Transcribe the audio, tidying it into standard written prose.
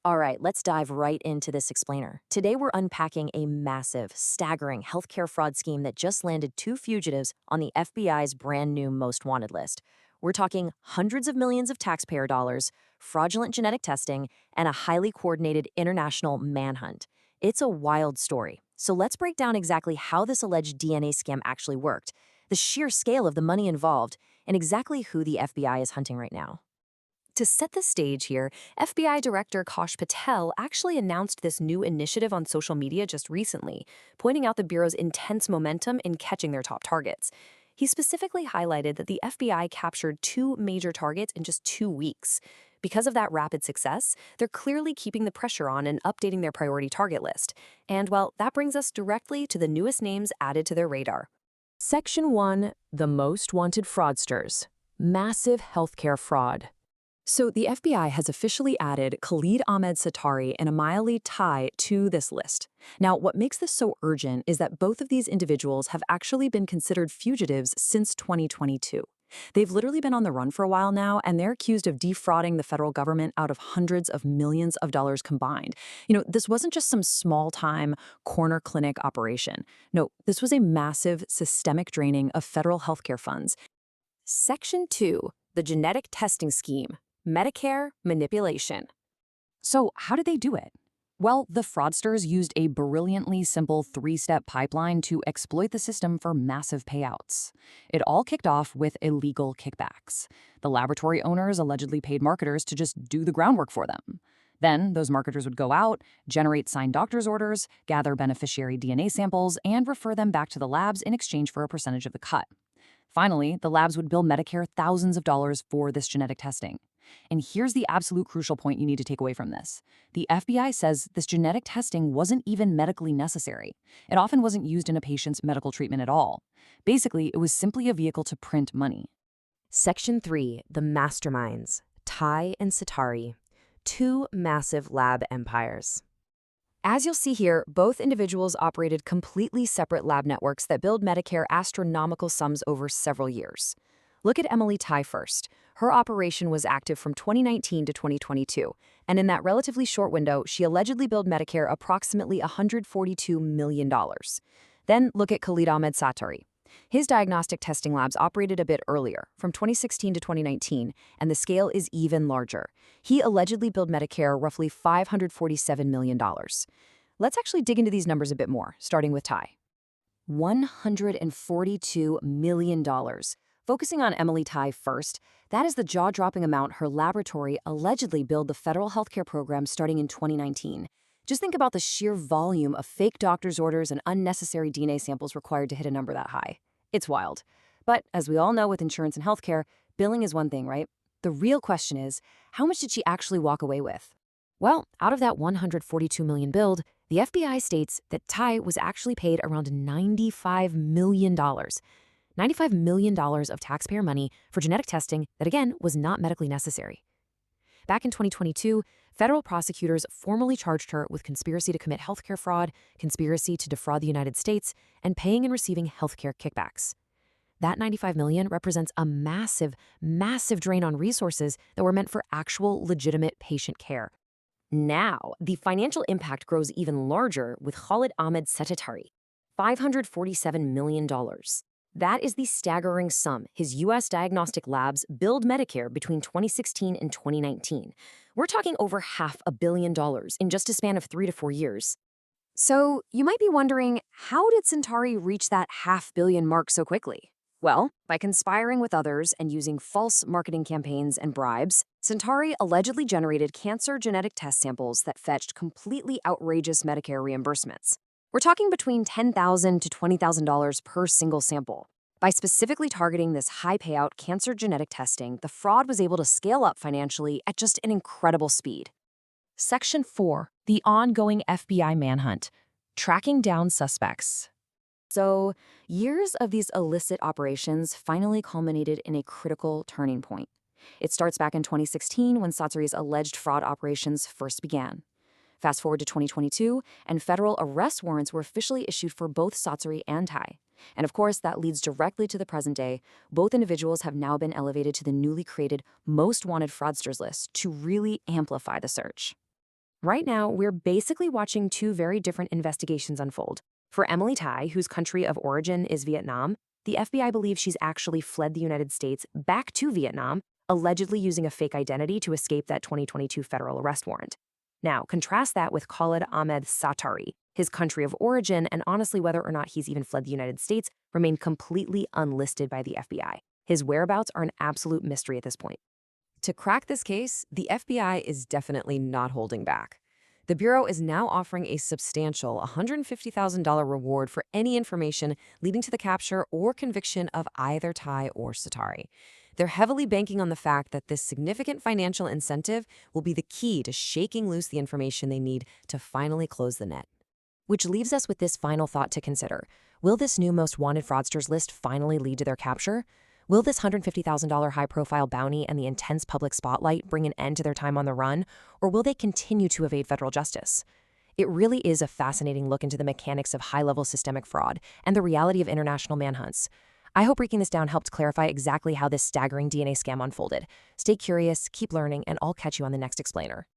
All right, let's dive right into this explainer. Today, we're unpacking a massive, staggering healthcare fraud scheme that just landed two fugitives on the FBI's brand new most wanted list. We're talking hundreds of millions of taxpayer dollars, fraudulent genetic testing, and a highly coordinated international manhunt. It's a wild story. So let's break down exactly how this alleged DNA scam actually worked, the sheer scale of the money involved, and exactly who the FBI is hunting right now. To set the stage here, FBI Director Kosh Patel actually announced this new initiative on social media just recently, pointing out the Bureau's intense momentum in catching their top targets. He specifically highlighted that the FBI captured two major targets in just 2 weeks. Because of that rapid success, they're clearly keeping the pressure on and updating their priority target list. And, well, that brings us directly to the newest names added to their radar. Section 1, the most wanted fraudsters. Massive healthcare fraud. So the FBI has officially added Khalid Ahmed Satari and Amayali Tai to this list. Now, what makes this so urgent is that both of these individuals have actually been considered fugitives since 2022. They've literally been on the run for a while now, and they're accused of defrauding the federal government out of hundreds of millions of dollars combined. This wasn't just some small-time corner clinic operation. No, this was a massive systemic draining of federal healthcare funds. Section 2, the genetic testing scheme. Medicare manipulation. So how did they do it? Well, the fraudsters used a brilliantly simple three-step pipeline to exploit the system for massive payouts. It all kicked off with illegal kickbacks. The laboratory owners allegedly paid marketers to just do the groundwork for them. Then, those marketers would go out, generate signed doctor's orders, gather beneficiary DNA samples, and refer them back to the labs in exchange for a percentage of the cut. Finally, the labs would bill Medicare thousands of dollars for this genetic testing. And here's the absolute crucial point you need to take away from this. The FBI says this genetic testing wasn't even medically necessary. It often wasn't used in a patient's medical treatment at all. Basically, it was simply a vehicle to print money. Section 3, the masterminds, Tai and Satari, two massive lab empires. As you'll see here, both individuals operated completely separate lab networks that billed Medicare astronomical sums over several years. Look at Emily Tai first. Her operation was active from 2019 to 2022, and in that relatively short window, she allegedly billed Medicare approximately $142 million. Then look at Khalid Ahmed Satari. His diagnostic testing labs operated a bit earlier, from 2016 to 2019, and the scale is even larger. He allegedly billed Medicare roughly $547 million. Let's actually dig into these numbers a bit more, starting with Tai. $142 million. Focusing on Emily Tai first, that is the jaw-dropping amount her laboratory allegedly billed the federal healthcare program starting in 2019. Just think about the sheer volume of fake doctor's orders and unnecessary DNA samples required to hit a number that high. It's wild. But as we all know with insurance and healthcare, billing is one thing, right? The real question is, how much did she actually walk away with? Well, out of that $142 million billed, the FBI states that Tai was actually paid around $95 million. $95 million of taxpayer money for genetic testing that, again, was not medically necessary. Back in 2022, federal prosecutors formally charged her with conspiracy to commit healthcare fraud, conspiracy to defraud the United States, and paying and receiving healthcare kickbacks. That $95 million represents a massive, massive drain on resources that were meant for actual, legitimate patient care. Now, the financial impact grows even larger with Khalid Ahmed Satari, $547 million. That is the staggering sum his U.S. diagnostic labs billed Medicare between 2016 and 2019. We're talking over $500 million in just a span of 3 to 4 years. So you might be wondering, how did Satari reach that $500 million mark so quickly? Well, by conspiring with others and using false marketing campaigns and bribes, Satari allegedly generated cancer genetic test samples that fetched completely outrageous Medicare reimbursements. We're talking between $10,000 to $20,000 per single sample. By specifically targeting this high payout cancer genetic testing, the fraud was able to scale up financially at just an incredible speed. Section 4, the ongoing FBI manhunt, tracking down suspects. So, years of these illicit operations finally culminated in a critical turning point. It starts back in 2016 when Satari's alleged fraud operations first began. Fast forward to 2022, and federal arrest warrants were officially issued for both Satari and Tai. And of course, that leads directly to the present day. Both individuals have now been elevated to the newly created Most Wanted Fraudsters list to really amplify the search. Right now, we're basically watching two very different investigations unfold. For Emily Tai, whose country of origin is Vietnam, the FBI believes she's actually fled the United States back to Vietnam, allegedly using a fake identity to escape that 2022 federal arrest warrant. Now, contrast that with Khalid Ahmed Satari. His country of origin, and honestly whether or not he's even fled the United States, remain completely unlisted by the FBI. His whereabouts are an absolute mystery at this point. To crack this case, the FBI is definitely not holding back. The Bureau is now offering a substantial $150,000 reward for any information leading to the capture or conviction of either Tai or Satari. They're heavily banking on the fact that this significant financial incentive will be the key to shaking loose the information they need to finally close the net. Which leaves us with this final thought to consider. Will this new Most Wanted Fraudsters list finally lead to their capture? Will this $150,000 high-profile bounty and the intense public spotlight bring an end to their time on the run, or will they continue to evade federal justice? It really is a fascinating look into the mechanics of high-level systemic fraud and the reality of international manhunts. I hope breaking this down helped clarify exactly how this staggering DNA scam unfolded. Stay curious, keep learning, and I'll catch you on the next explainer.